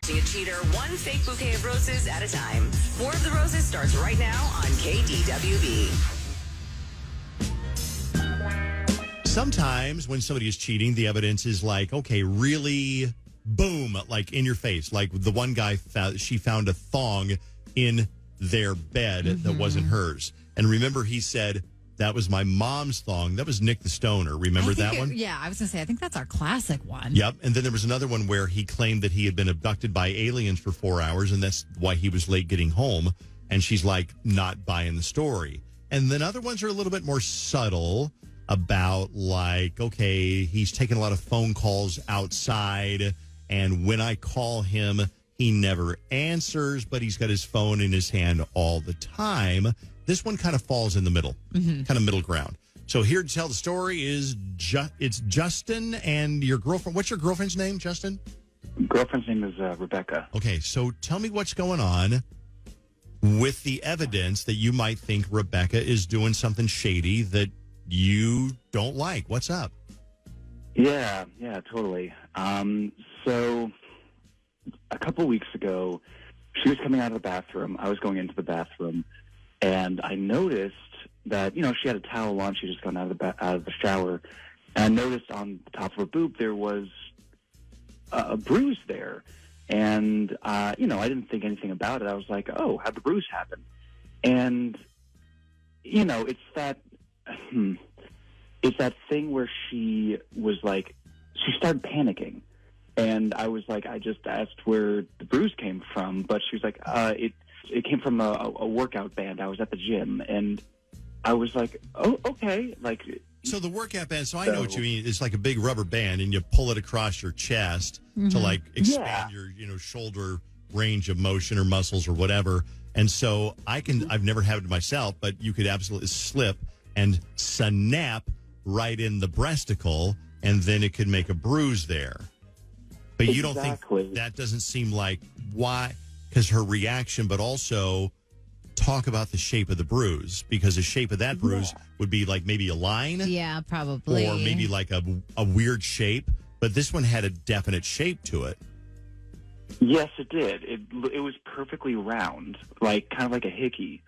Catching a cheater one fake bouquet of roses at a time. More of the Roses starts right now on KDWB. Sometimes when somebody is cheating, the evidence is like, okay, really, boom, like in your face. Like the one guy, she found a thong in their bed that wasn't hers. And remember, he said, that was my mom's thong. That was Nick the Stoner. Remember that one? Yeah, I was going to say, I think that's our classic one. Yep. And then there was another one where he claimed that he had been abducted by aliens for 4 hours, and that's why he was late getting home. And she's like, not buying the story. And then other ones are a little bit more subtle about like, okay, he's taking a lot of phone calls outside, and when I call him, he never answers, but he's got his phone in his hand all the time. This one kind of falls in the middle, kind of middle ground. So here to tell the story is it's Justin and your girlfriend. What's your girlfriend's name, Justin? Girlfriend's name is Rebecca. Okay, so tell me what's going on with the evidence that you might think Rebecca is doing something shady that you don't like. What's up? Yeah, totally. So a couple weeks ago, she was coming out of the bathroom. I was going into the bathroom, and I noticed that, she had a towel on. She just got out of the shower. And I noticed on the top of her boob there was a bruise there. And, I didn't think anything about it. I was like, oh, how'd the bruise happen? And, it's that thing where she was like, she started panicking. And I was like, I just asked where the bruise came from. But she was like, it came from a workout band. I was at the gym. And I was like, oh, okay. So the workout band, so I know what you mean. It's like a big rubber band, and you pull it across your chest to like expand your, shoulder range of motion or muscles or whatever. And so I've never had it myself, but you could absolutely slip and snap right in the breasticle, and then it could make a bruise there. But you don't think that doesn't seem like why? Because her reaction, but also talk about the shape of the bruise, because the shape of that bruise would be like maybe a line. Yeah, probably. Or maybe like a weird shape. But this one had a definite shape to it. Yes, it did. It was perfectly round, kind of like a hickey.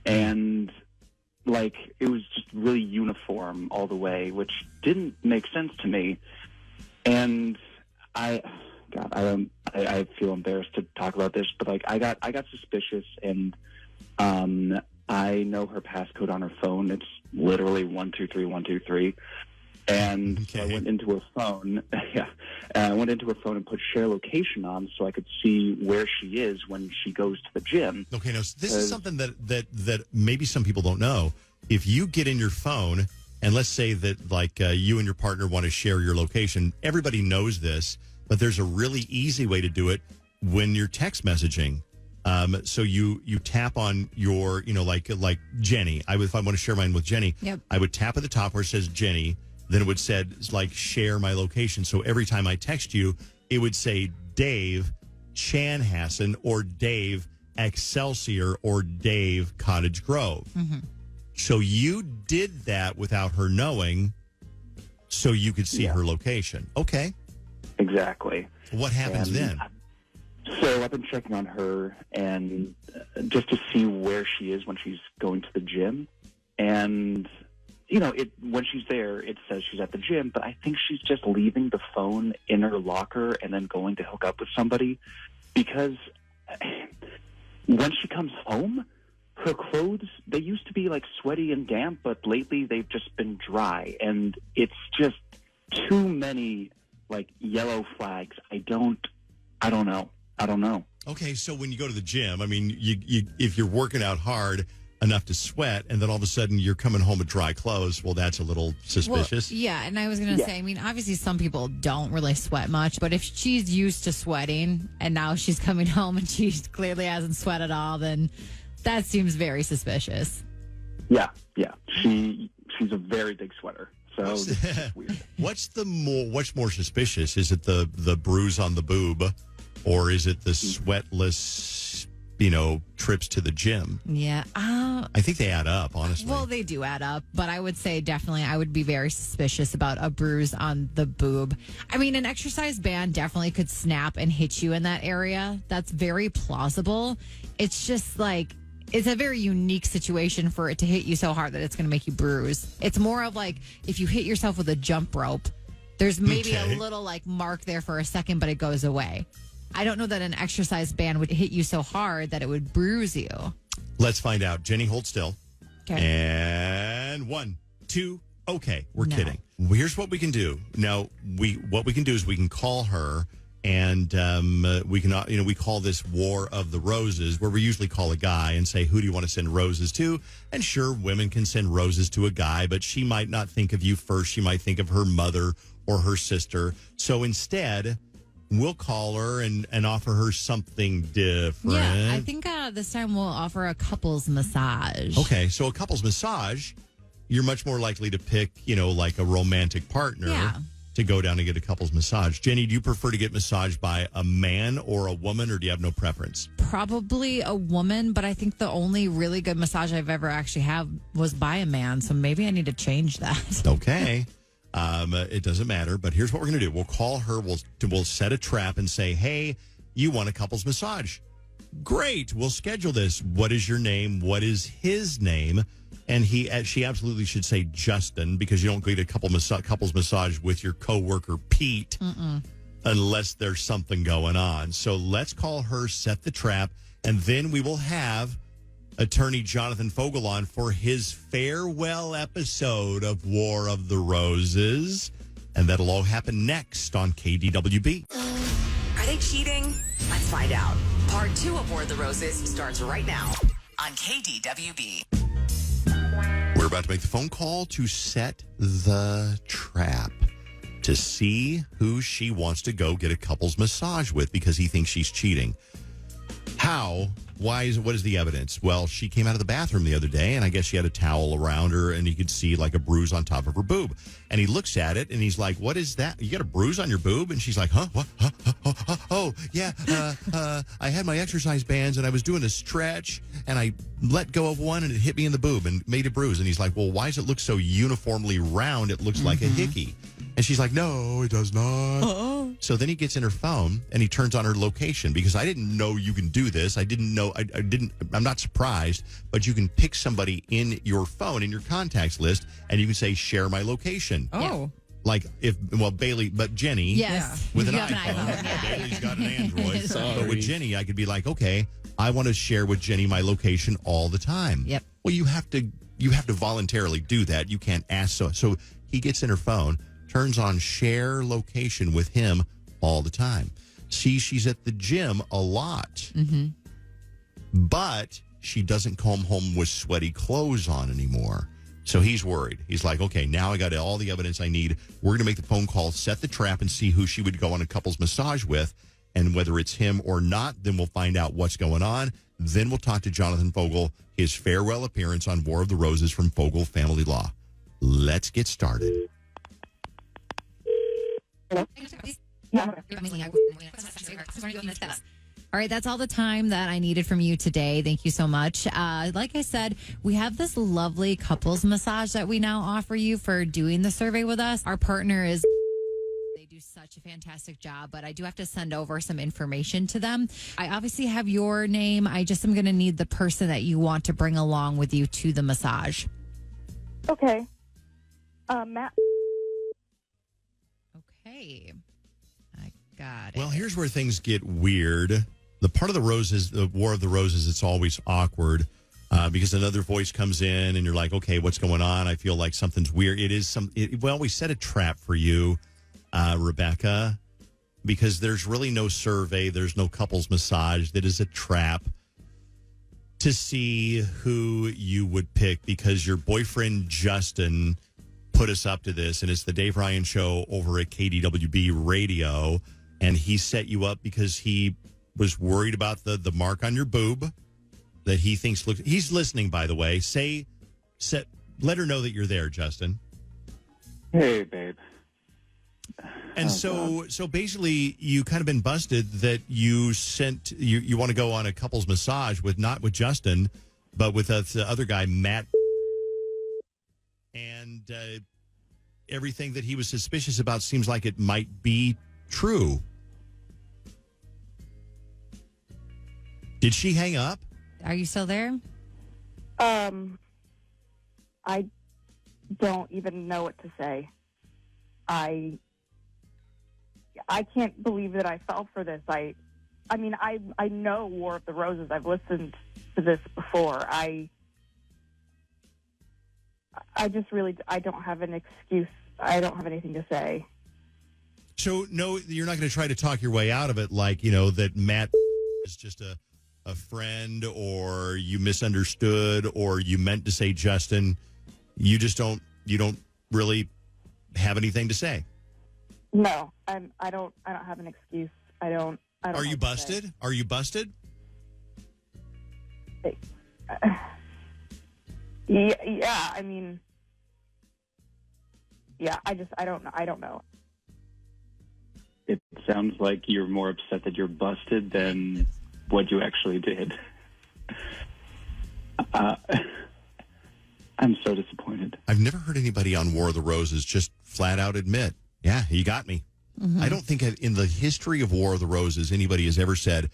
And it was just really uniform all the way, which didn't make sense to me. And I feel embarrassed to talk about this, but I got suspicious, and I know her passcode on her phone. It's literally 123123. And so I went into her phone. I went into her phone and put share location on so I could see where she is when she goes to the gym. Okay, now this is something that maybe some people don't know. If you get in your phone, and let's say that you and your partner want to share your location, everybody knows this, but there's a really easy way to do it when you're text messaging. So you tap on your, like Jenny. If I want to share mine with Jenny, I would tap at the top where it says Jenny. Then it would say, share my location. So every time I text you, it would say Dave Chanhassen or Dave Excelsior or Dave Cottage Grove. Mm-hmm. So you did that without her knowing, so you could see her location. Okay. Exactly. What happens then? So I've been checking on her and just to see where she is when she's going to the gym. And when she's there, it says she's at the gym, but I think she's just leaving the phone in her locker and then going to hook up with somebody, because when she comes home, her clothes, they used to be sweaty and damp, but lately they've just been dry, and it's just too many yellow flags. I don't know. Okay, so when you go to the gym, I mean, you if you're working out hard enough to sweat, and then all of a sudden you're coming home with dry clothes, well, that's a little suspicious. Well, yeah, and I was going to say, I mean, obviously some people don't really sweat much, but if she's used to sweating and now she's coming home and she clearly hasn't sweat at all, then that seems very suspicious. Yeah. She's a very big sweater. So it's weird. What's more suspicious? Is it the bruise on the boob, or is it the sweatless trips to the gym. Yeah. I think they add up, honestly. Well, they do add up, but I would say definitely I would be very suspicious about a bruise on the boob. I mean, an exercise band definitely could snap and hit you in that area. That's very plausible. It's just like, it's a very unique situation for it to hit you so hard that it's going to make you bruise. It's more of like if you hit yourself with a jump rope, there's maybe a little like mark there for a second, but it goes away. I don't know that an exercise band would hit you so hard that it would bruise you. Let's find out. Jenny, hold still. Okay. And 1, 2, okay. We're kidding. Here's what we can do. Now, what we can do is we can call her, and we can, we call this War of the Roses, where we usually call a guy and say, who do you want to send roses to? And sure, women can send roses to a guy, but she might not think of you first. She might think of her mother or her sister. So instead, we'll call her and offer her something different. Yeah, I think this time we'll offer a couples massage. Okay, so a couples massage, you're much more likely to pick, like a romantic partner to go down and get a couples massage. Jenny, do you prefer to get massaged by a man or a woman, or do you have no preference? Probably a woman, but I think the only really good massage I've ever actually had was by a man, so maybe I need to change that. Okay. It doesn't matter, but here's what we're going to do. We'll call her. We'll set a trap and say, hey, you want a couples massage. Great. We'll schedule this. What is your name? What is his name? And she absolutely should say Justin, because you don't get a couples massage with your coworker Pete unless there's something going on. So let's call her, set the trap, and then we will have attorney Jonathan Fogel on for his farewell episode of War of the Roses. And that'll all happen next on KDWB. Are they cheating? Let's find out. Part 2 of War of the Roses starts right now on KDWB. We're about to make the phone call to set the trap to see who she wants to go get a couples massage with because he thinks she's cheating. How? Why what is the evidence? Well, she came out of the bathroom the other day, and I guess she had a towel around her, and you could see like a bruise on top of her boob. And he looks at it, and he's like, what is that? You got a bruise on your boob? And she's like, huh? What? Oh, yeah. I had my exercise bands, and I was doing a stretch, and I let go of one, and it hit me in the boob and made a bruise. And he's like, well, why does it look so uniformly round? It looks like a hickey. And she's like, no, it does not. So then he gets in her phone and he turns on her location, because I didn't know you can do this. I didn't know. I'm not surprised, but you can pick somebody in your phone, in your contacts list, and you can say, share my location. Oh. Like Bailey, but Jenny. Yes. With an You have iPhone. yeah. Bailey's got an Android. Sorry. But with Jenny, I could be like, okay, I want to share with Jenny my location all the time. Yep. Well, you have to voluntarily do that. You can't ask. So he gets in her phone, turns on share location with him all the time. See, she's at the gym a lot. But she doesn't come home with sweaty clothes on anymore. So he's worried. He's like, okay, now I got all the evidence I need. We're going to make the phone call, set the trap, and see who she would go on a couples massage with. And whether it's him or not, then we'll find out what's going on. Then we'll talk to Jonathan Fogel, his farewell appearance on War of the Roses from Fogel Family Law. Let's get started. All right, that's all the time that I needed from you today. Thank you so much. Like I said, we have this lovely couples massage that we now offer you for doing the survey with us. Our partner is... They do such a fantastic job, but I do have to send over some information to them. I obviously have your name. I just am going to need the person that you want to bring along with you to the massage. Okay. Matt. Okay. I got it. Well, here's where things get weird. The part of the Roses, the War of the Roses, it's always awkward because another voice comes in and you're like, okay, what's going on? I feel like something's weird. Well, we set a trap for you, Rebecca, because there's really no survey. There's no couples massage. That is a trap to see who you would pick, because your boyfriend, Justin, put us up to this, and it's the Dave Ryan Show over at KDWB Radio, and he set you up because he was worried about the mark on your boob that he thinks looks... He's listening, by the way. Let her know that you're there, Justin. Hey, babe. And so basically, you kind of been busted that you sent you want to go on a couple's massage not with Justin, but with the other guy, Matt, and everything that he was suspicious about seems like it might be true. Did she hang up? Are you still there? I don't even know what to say. I can't believe that I fell for this. I mean, I know War of the Roses. I've listened to this before. I just really, I don't have an excuse. I don't have anything to say. So, no, you're not going to try to talk your way out of it like, that Matt is just a friend, or you misunderstood, or you meant to say Justin. You don't really have anything to say. No, I don't have an excuse. I don't. Are you busted? Are you busted? Yeah. I mean, yeah. I don't know. I don't know. It sounds like you're more upset that you're busted than what you actually did. I'm so disappointed. I've never heard anybody on War of the Roses just flat out admit, yeah, you got me. Mm-hmm. I don't think in the history of War of the Roses anybody has ever said,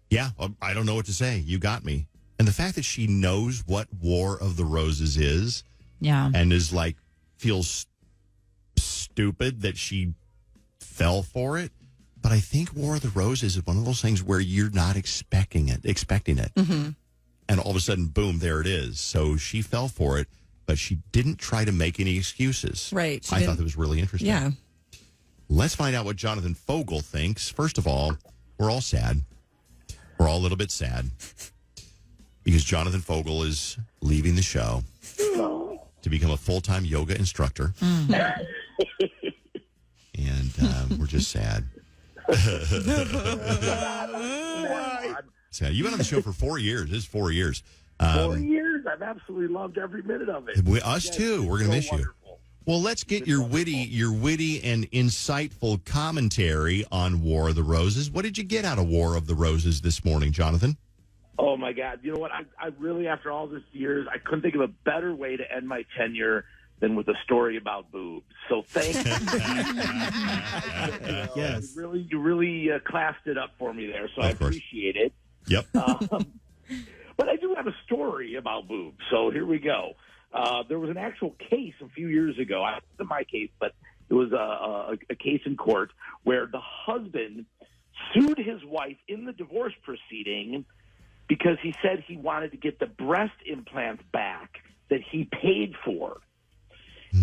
yeah, I don't know what to say. You got me. And the fact that she knows what War of the Roses is, and is like, feels stupid that she fell for it. But I think War of the Roses is one of those things where you're not expecting it. Mm-hmm. And all of a sudden, boom, there it is. So she fell for it, but she didn't try to make any excuses. Right. I thought that was really interesting. Yeah. Let's find out what Jonathan Fogel thinks. First of all, we're all sad. We're all a little bit sad because Jonathan Fogel is leaving the show to become a full-time yoga instructor. Mm. And we're just sad. So you've been on the show for 4 years. This is 4 years. 4 years? I've absolutely loved every minute of it. Us too. We're going to miss you. Well, let's get your witty and insightful commentary on War of the Roses. What did you get out of War of the Roses this morning, Jonathan? Oh, my God. You know what? I really, after all these years, I couldn't think of a better way to end my tenure than with a story about boobs. So thank you. Yes. You really classed it up for me there, so I appreciate it. Yep. But I do have a story about boobs, so here we go. There was an actual case a few years ago. It wasn't my case, but it was a case in court where the husband sued his wife in the divorce proceeding because he said he wanted to get the breast implants back that he paid for.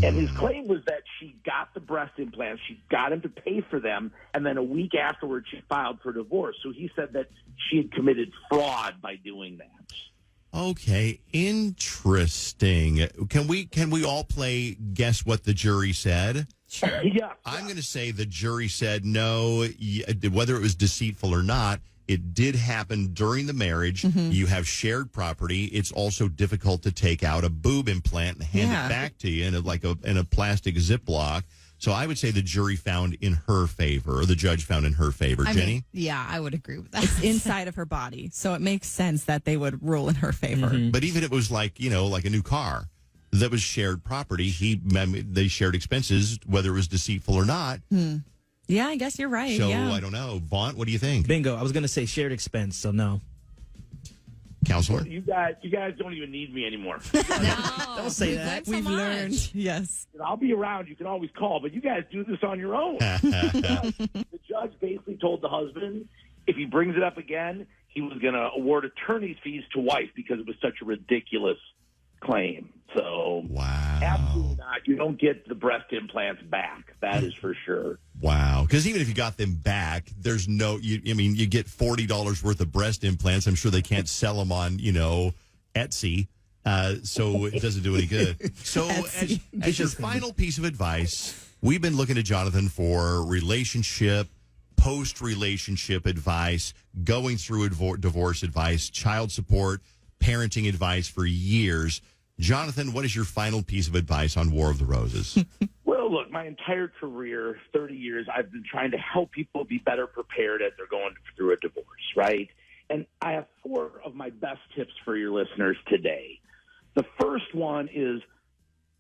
And his claim was that she got the breast implants, she got him to pay for them, and then a week afterwards she filed for divorce. So he said that she had committed fraud by doing that. Okay, interesting. Can we all play guess what the jury said? Sure. Yeah. I'm going to say the jury said no, whether it was deceitful or not. It did happen during the marriage. Mm-hmm. You have shared property. It's also difficult to take out a boob implant and hand it back to you in a plastic Ziploc. So I would say the jury found in her favor, or the judge found in her favor. Jenny? Yeah, I would agree with that. It's inside of her body, so it makes sense that they would rule in her favor. Mm-hmm. But even if it was like a new car that was shared property, they shared expenses, whether it was deceitful or not. Yeah, I guess you're right. So, yeah. I don't know. Vaughn, what do you think? Bingo. I was going to say shared expense, so no. Counselor? You guys don't even need me anymore. No. Don't say that. We've learned. Yes. I'll be around. You can always call, but you guys do this on your own. The judge basically told the husband if he brings it up again, he was going to award attorney's fees to wife because it was such a ridiculous claim. So, wow. Absolutely not. You don't get the breast implants back. That is for sure. Wow. Because even if you got them back, there's you get $40 worth of breast implants. I'm sure they can't sell them on, Etsy. So it doesn't do any good. So as your final piece of advice, we've been looking to Jonathan for relationship, post-relationship advice, going through divorce advice, child support, parenting advice for years. Jonathan, what is your final piece of advice on War of the Roses? Well, look, my entire career, 30 years, I've been trying to help people be better prepared as they're going through a divorce, right? And I have 4 of my best tips for your listeners today. The first one is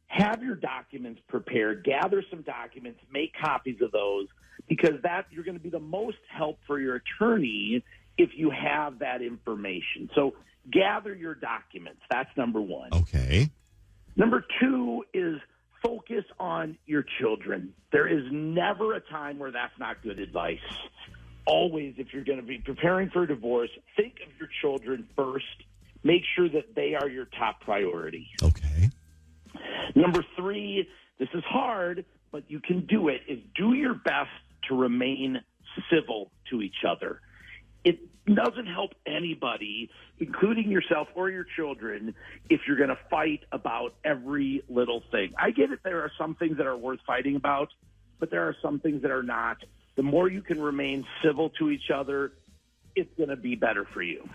have your documents prepared, gather some documents, make copies of those, because that you're going to be the most help for your attorney if you have that information. So gather your documents. That's number 1. Okay. Number 2 is focus on your children. There is never a time where that's not good advice. Always, if you're going to be preparing for a divorce, think of your children first. Make sure that they are your top priority. Okay. Number 3, this is hard, but you can do it, is do your best to remain civil to each other. It doesn't help anybody, including yourself or your children, if you're going to fight about every little thing. I get it. There are some things that are worth fighting about, but there are some things that are not. The more you can remain civil to each other, it's going to be better for you.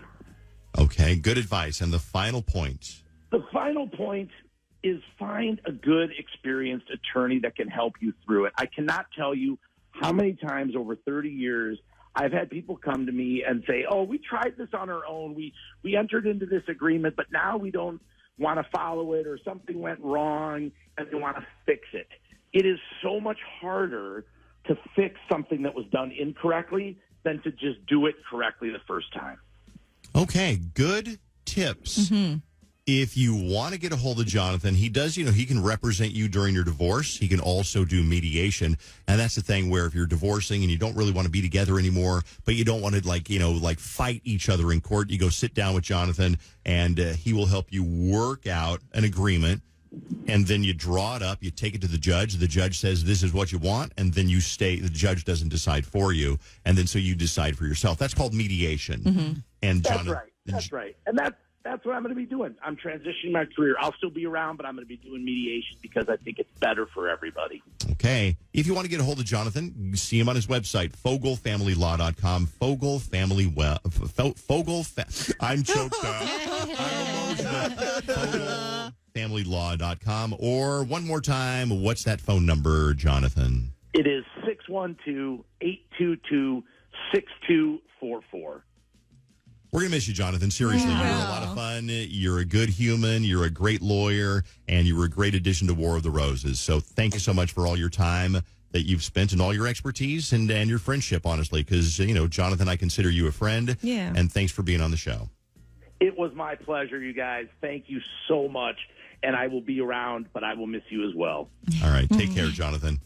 Okay, good advice. And the final point. The final point is find a good, experienced attorney that can help you through it. I cannot tell you how many times over 30 years I've had people come to me and say, oh, we tried this on our own. We entered into this agreement, but now we don't want to follow it, or something went wrong and they want to fix it. It is so much harder to fix something that was done incorrectly than to just do it correctly the first time. Okay, good tips. Mm-hmm. If you want to get a hold of Jonathan, he does, he can represent you during your divorce. He can also do mediation. And that's the thing where if you're divorcing and you don't really want to be together anymore, but you don't want to fight each other in court, you go sit down with Jonathan and he will help you work out an agreement. And then you draw it up, you take it to the judge. The judge says, this is what you want. And then you stay, the judge doesn't decide for you. And then so you decide for yourself. That's called mediation. Mm-hmm. And That's Jonathan, right. That's right. And that's what I'm going to be doing. I'm transitioning my career. I'll still be around, but I'm going to be doing mediation because I think it's better for everybody. Okay. If you want to get a hold of Jonathan, you see him on his website, fogelfamilylaw.com. I'm choked up. Fogelfamilylaw.com. Or one more time, what's that phone number, Jonathan? It is 612-822-6244. We're going to miss you, Jonathan. Seriously, you're a lot of fun. You're a good human. You're a great lawyer, and you were a great addition to War of the Roses. So thank you so much for all your time that you've spent and all your expertise and your friendship, honestly, because, Jonathan, I consider you a friend. Yeah. And thanks for being on the show. It was my pleasure, you guys. Thank you so much. And I will be around, but I will miss you as well. All right. Take care, Jonathan.